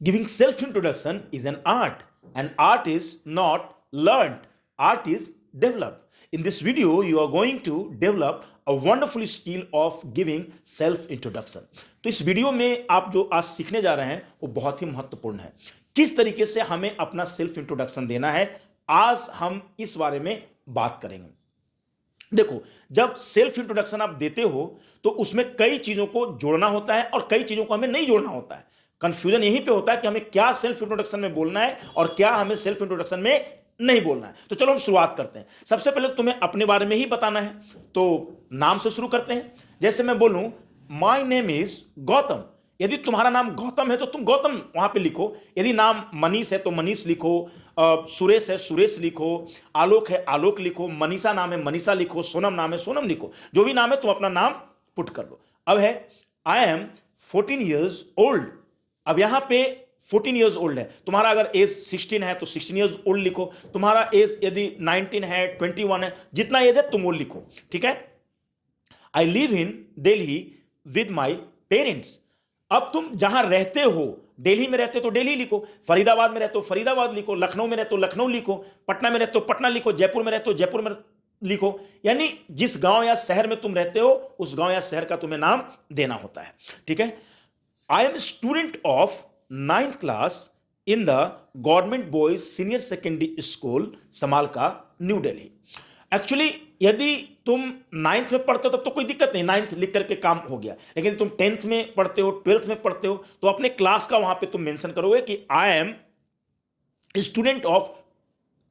Giving self introduction is an art, and art is not learned, art is developed. In this video, you are going to develop a wonderful skill of giving self introduction. तो इस video में आप जो आज सीखने जा रहे हैं वो बहुत ही महत्वपूर्ण है। किस तरीके से हमें अपना सेल्फ इंट्रोडक्शन देना है, आज हम इस बारे में बात करेंगे। देखो, जब सेल्फ इंट्रोडक्शन आप देते हो तो उसमें कई चीजों को जोड़ना होता है और कई चीजों को हमें नहीं जोड़ना होता है। कंफ्यूजन यहीं पे होता है कि हमें क्या सेल्फ इंट्रोडक्शन में बोलना है और क्या हमें सेल्फ इंट्रोडक्शन में नहीं बोलना है। तो चलो हम शुरुआत करते हैं। सबसे पहले तुम्हें अपने बारे में ही बताना है, तो नाम से शुरू करते हैं। जैसे मैं बोलूं माय नेम इज गौतम, यदि तुम्हारा नाम गौतम है तो तुम गौतम वहां पे लिखो। यदि नाम मनीष है तो मनीष लिखो, सुरेश है सुरेश लिखो, आलोक है आलोक लिखो, मनीषा नाम है मनीषा लिखो, सोनम नाम है सोनम लिखो। जो भी नाम है तुम अपना नाम पुट कर लो। अब है आई एम 14 ईयर्स ओल्ड। अब यहां पे 14 ईयर्स ओल्ड है, तुम्हारा अगर एज 16 है तो 16 ईयर्स ओल्ड लिखो। तुम्हारा एज यदि 19 है 21 है, जितना एज है तुम वो लिखो, ठीक है। I live in Delhi with my parents. अब तुम जहां रहते हो, दिल्ली में रहते हो तो दिल्ली लिखो, फरीदाबाद में रहते हो फरीदाबाद लिखो, लखनऊ में रहते हो लखनऊ लिखो, पटना में रहते हो पटना लिखो, जयपुर में रहते हो जयपुर में लिखो। यानी जिस गांव या शहर में तुम रहते हो उस गांव या शहर का तुम्हें नाम देना होता है, ठीक है। I am student of 9th class in the government boys senior secondary school Samalkha new Delhi. Actually यदि तुम 9th में पढ़ते हो तब तो कोई दिक्कत नहीं, 9th लिख करके काम हो गया। लेकिन तुम 10th में पढ़ते हो 12th में पढ़ते हो तो अपने क्लास का वहां पे तुम मेंशन करोगे कि I am student of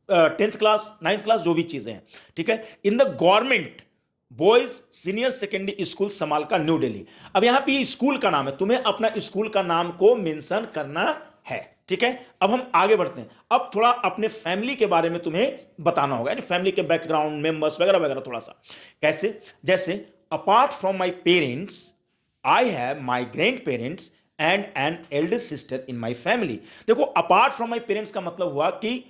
10th class 9th class, जो भी चीजें हैं, ठीक है। In the government boys senior secondary school Samalkha new Delhi. अब यहां पे स्कूल का नाम है, तुम्हें अपना स्कूल का नाम को मेंशन करना है, ठीक है। अब हम आगे बढ़ते हैं। अब थोड़ा अपने फैमिली के बारे में तुम्हें बताना होगा, यानी फैमिली के बैकग्राउंड मेंबर्स वगैरह वगैरह थोड़ा सा। कैसे? जैसे apart from my parents I have my grand parents and an elder sister in my family. देखो, अपार्ट फ्रॉम माई पेरेंट्स का मतलब हुआ कि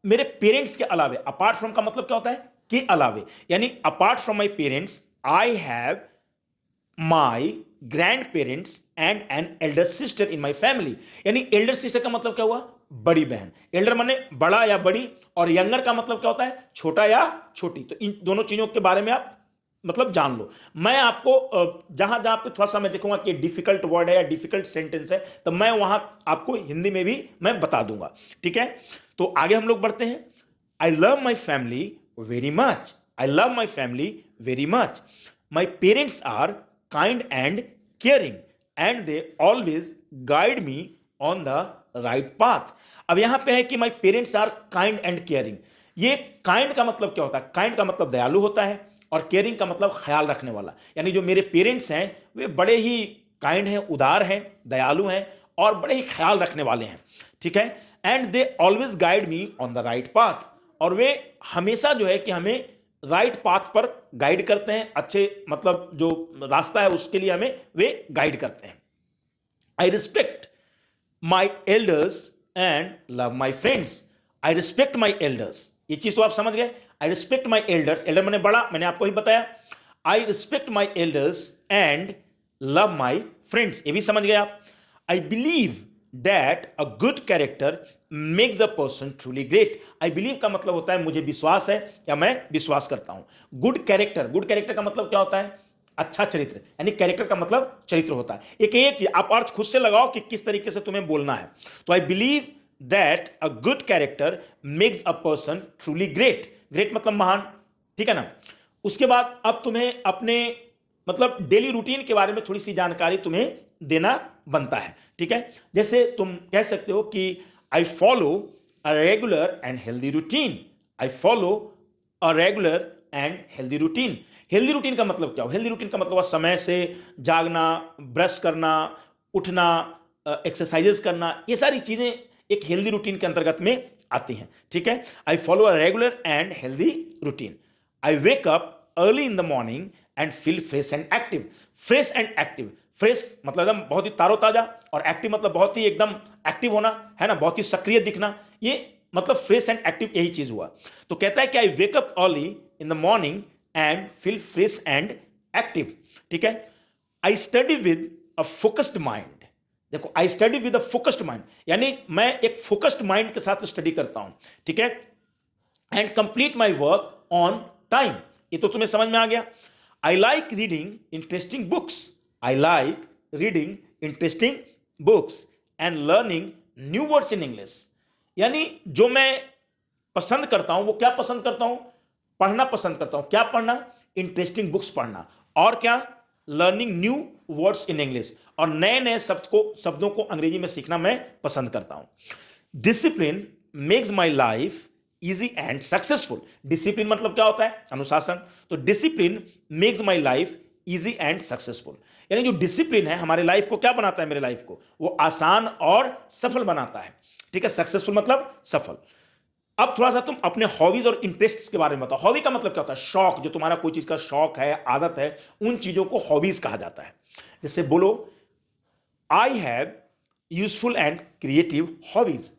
मेरे पेरेंट्स के अलावे। अपार्ट फ्रॉम का मतलब क्या होता है? के अलावे। यानी apart from my parents I have my grand parents and an elder sister in my family. यानी एल्डर सिस्टर का मतलब क्या हुआ? बड़ी बहन। एल्डर माने बड़ा या बड़ी, और यंगर का मतलब क्या होता है? छोटा या छोटी। तो इन दोनों चीजों के बारे में आप मतलब जान लो। मैं आपको जहां जहां पे थोड़ा सा मैं देखूंगा कि डिफिकल्ट वर्ड है या डिफिकल्ट सेंटेंस है तो मैं वहां आपको हिंदी में भी मैं बता दूंगा, ठीक है। तो आगे हम लोग बढ़ते हैं। I love my family very much. I love my family very much. My parents are kind and caring and they always guide me on the right path. अब यहां पे है कि my parents are kind and caring. ये kind का मतलब क्या होता है? काइंड का मतलब दयालु होता है और केयरिंग का मतलब ख्याल रखने वाला। यानी जो मेरे पेरेंट्स हैं वे बड़े ही काइंड हैं, उदार हैं, दयालु हैं और बड़े ही ख्याल रखने वाले हैं, ठीक है। And they always guide me on the right path. और वे हमेशा जो है कि हमें राइट पाथ पर गाइड करते हैं, अच्छे मतलब जो रास्ता है उसके लिए हमें वे गाइड करते हैं। I respect my elders and love my friends. I respect my elders, ये चीज तो आप समझ गए। I respect my elders, Elder मैंने बड़ा, मैंने आपको ही बताया। I respect my elders and love my friends, ये भी समझ गए आप। आई believe that a good character makes a person truly great. I believe का मतलब होता है मुझे विश्वास है या मैं विश्वास करता हूं। गुड कैरेक्टर, गुड कैरेक्टर का मतलब क्या होता है? अच्छा चरित्र, यानी कैरेक्टर का मतलब चरित्र होता है। एक चीज आप अर्थ खुद से लगाओ कि किस तरीके से तुम्हें बोलना है। तो आई believe that a good character makes a person truly great. Great मतलब महान, ठीक है ना। उसके बाद अब तुम्हें अपने मतलब डेली रूटीन के बारे में थोड़ी सी जानकारी तुम्हें देना बनता है, ठीक है। जैसे तुम कह सकते हो कि I follow a regular and healthy routine. I follow a regular and healthy routine. Healthy routine का मतलब क्या हो? हेल्दी रूटीन का मतलब समय से जागना, ब्रश करना, उठना, एक्सरसाइजेस करना, ये सारी चीजें एक हेल्दी रूटीन के अंतर्गत में आती हैं, ठीक है। I follow a regular and healthy routine. I wake up early in the morning and feel fresh and active. Fresh and active, fresh मतलब एकदम बहुत ही तारोताजा, और एक्टिव मतलब बहुत ही एकदम एक्टिव होना, है ना, बहुत ही सक्रिय दिखना। ये मतलब फ्रेश एंड एक्टिव यही चीज हुआ। तो कहता है कि I wake up early in the morning and feel fresh and active, ठीक है। I study with a focused mind. देखो, I study with a focused mind, यानी मैं एक फोकस्ड माइंड के साथ स्टडी करता हूं, ठीक है, and complete my work on time. ये तो तुम्हें समझ में आ गया। I like reading interesting books, I like reading interesting books and learning new words in English. यानी जो मैं पसंद करता हूं वो क्या पसंद करता हूं? पढ़ना पसंद करता हूं। क्या पढ़ना? इंटरेस्टिंग बुक्स पढ़ना। और क्या? Learning new words in English, और नए नए शब्दों को अंग्रेजी में सीखना मैं पसंद करता हूं। Discipline makes my life easy and successful. Discipline मतलब क्या होता है? अनुशासन। तो discipline makes my life easy and successful, यानी जो डिसिप्लिन है हमारे लाइफ को क्या बनाता है? मेरे लाइफ को वो आसान और सफल बनाता है, ठीक है। सक्सेसफुल मतलब सफल। अब थोड़ा सा तुम अपने हॉबीज और इंटरेस्ट्स के बारे में बताओ। हॉबी का मतलब क्या होता है? शौक, जो तुम्हारा कोई चीज का शौक है, आदत है, उन चीजों को हॉबीज कहा जाता है। जैसे बोलो, I have useful and creative hobbies.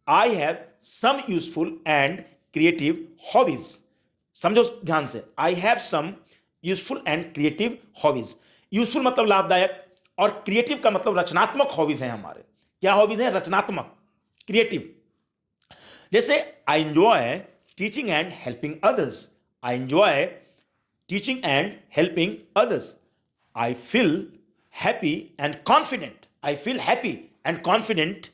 I have some useful and creative hobbies. समझो ध्यान से, I have some useful and creative hobbies. Useful मतलब लाभदायक, और क्रिएटिव का मतलब रचनात्मक हॉबीज हैं हमारे। क्या हॉबीज हैं? रचनात्मक, क्रिएटिव। जैसे I enjoy teaching and helping others. I enjoy teaching and helping others. I feel happy and confident. I feel happy and confident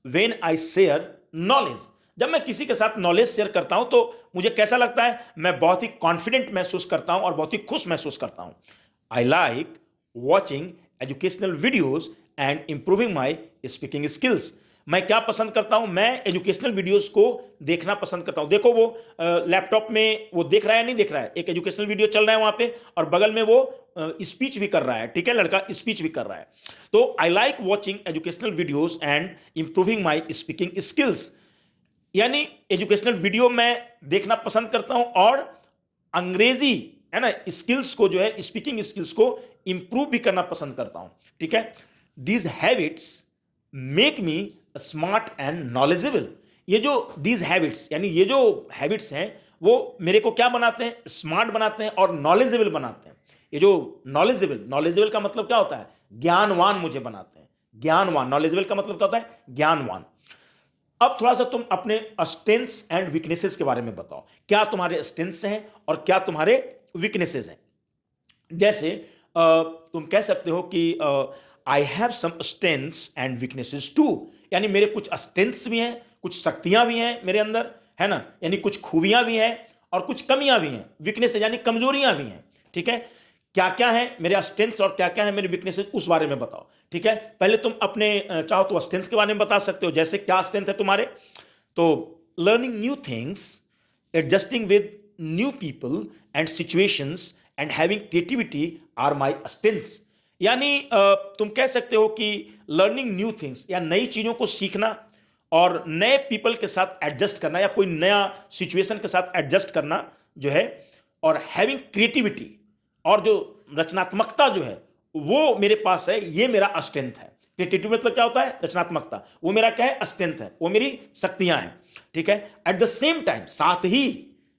when I share knowledge. जब मैं किसी के साथ नॉलेज शेयर करता हूं तो मुझे कैसा लगता है? मैं बहुत ही कॉन्फिडेंट महसूस करता हूं और बहुत ही खुश महसूस करता हूं। I like watching educational videos and improving my speaking skills. मैं क्या पसंद करता हूं? मैं एजुकेशनल वीडियोस को देखना पसंद करता हूं। देखो, वो लैपटॉप में वो देख रहा है, नहीं देख रहा है, एक एजुकेशनल वीडियो चल रहा है वहां पे, और बगल में वो स्पीच भी कर रहा है, ठीक है, लड़का स्पीच भी कर रहा है। तो I like watching educational videos and improving my speaking skills, यानी एजुकेशनल वीडियो मैं देखना पसंद करता हूं और अंग्रेजी, है ना, स्किल्स को, जो है स्पीकिंग स्किल्स को इंप्रूव भी करना पसंद करता हूं, ठीक है। These habits make me smart and knowledgeable. ये जो दीज हैबिट्स, यानी ये जो हैबिट्स हैं, वो मेरे को क्या बनाते हैं? स्मार्ट बनाते हैं और नॉलेजेबल बनाते हैं। ये जो नॉलेजेबल का मतलब क्या होता है? ज्ञानवान मुझे बनाते हैं। ज्ञानवान, नॉलेजेबल का मतलब क्या होता है? ज्ञानवान। अब थोड़ा सा तुम अपने स्ट्रेंथ्स एंड वीकनेसेस के बारे में बताओ। क्या तुम्हारे स्ट्रेंथ्स हैं और क्या तुम्हारे वीकनेसेस हैं? जैसे तुम कह सकते हो कि I have some strengths and weaknesses too, यानी मेरे कुछ स्ट्रेंथ्स भी हैं, कुछ शक्तियां भी हैं मेरे अंदर, है ना, यानी कुछ खूबियां भी हैं और कुछ कमियां भी हैं। वीकनेस यानी कमजोरियां भी हैं, ठीक है। क्या क्या है मेरे स्ट्रेंथ्स और क्या क्या है मेरे वीकनेसेस, उस बारे में बताओ, ठीक है। पहले तुम अपने चाहो तो स्ट्रेंथ के बारे में बता सकते हो। जैसे क्या स्ट्रेंथ है तुम्हारे? तो learning new things, adjusting with new people and situations and having creativity are my strengths. यानी तुम कह सकते हो कि लर्निंग न्यू थिंग्स, या नई चीजों को सीखना और नए पीपल के साथ एडजस्ट करना, या कोई नया सिचुएशन के साथ एडजस्ट करना जो है, और हैविंग क्रिएटिविटी, और जो रचनात्मकता जो है वो मेरे पास है, ये मेरा स्ट्रेंथ है। क्रिएटिविटी मतलब क्या होता है? रचनात्मकता। वो मेरा क्या है? स्ट्रेंथ है, वो मेरी शक्तियां हैं, ठीक है। एट द सेम टाइम, साथ ही,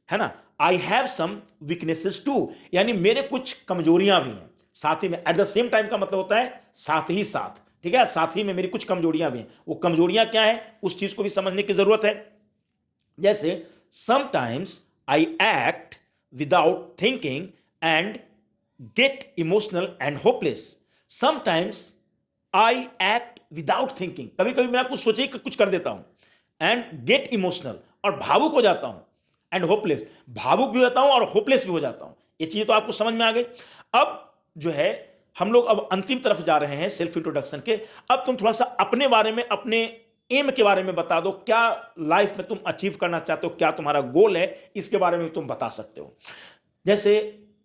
है ना, I have some weaknesses too, यानी मेरे कुछ कमजोरियां भी हैं साथ ही में। एट द सेम टाइम का मतलब होता है साथ ही साथ, ठीक है, साथ ही में मेरी कुछ कमजोरियां भी हैं। वो कमजोरियां क्या है, उस चीज को भी समझने की जरूरत है। जैसे sometimes I act without thinking and get emotional and hopeless. Sometimes I act without thinking. कभी कभी मैं कुछ सोचे कि कुछ कर देता हूं, and get emotional, और भावुक हो जाता हूं, and hopeless, भावुक भी हो जाता हूं और hopeless भी हो जाता हूं। ये चीजें तो आपको समझ में आ गई। अब जो है हम लोग अब अंतिम तरफ जा रहे हैं सेल्फ इंट्रोडक्शन के। अब तुम थोड़ा सा अपने बारे में, अपने एम के बारे में बता दो। क्या लाइफ में तुम अचीव करना चाहते हो, क्या तुम्हारा गोल है, इसके बारे में तुम बता सकते हो। जैसे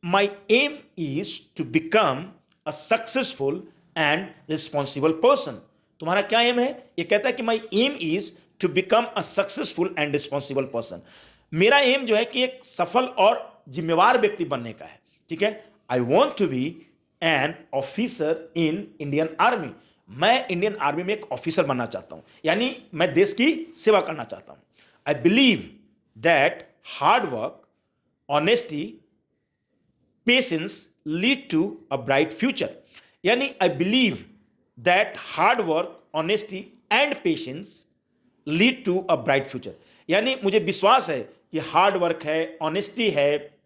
my aim is to become a successful and responsible person. तुम्हारा क्या एम है? ये कहता है कि my aim is to become a successful and responsible person. मेरा एम जो है कि एक सफल और जिम्मेवार व्यक्ति बनने का है, ठीक है। I want to be an officer in Indian Army. मैं इंडियन आर्मी में एक ऑफिसर बनना चाहता हूं, यानी मैं देश की सेवा करना चाहता हूं। I believe that hard work, honesty, patience lead to a bright future. यानी I believe that hard work, honesty and patience lead to a bright future. यानी मुझे विश्वास है कि हार्ड वर्क है, ऑनेस्टी है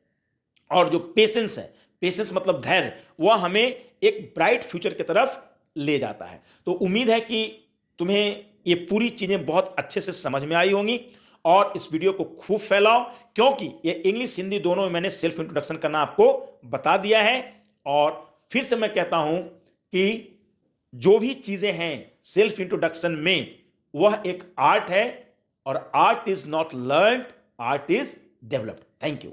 और जो पेशेंस है, पेशेंस मतलब धैर्य, वह हमें एक ब्राइट फ्यूचर की तरफ ले जाता है। तो उम्मीद है कि तुम्हें ये पूरी चीजें बहुत अच्छे से समझ में आई होंगी और इस वीडियो को खूब फैलाओ, क्योंकि ये इंग्लिश हिंदी दोनों में मैंने सेल्फ इंट्रोडक्शन करना आपको बता दिया है। और फिर से मैं कहता हूं कि जो भी चीजें हैं सेल्फ इंट्रोडक्शन में, वह एक आर्ट है और art is not learn, art is developed. Thank you.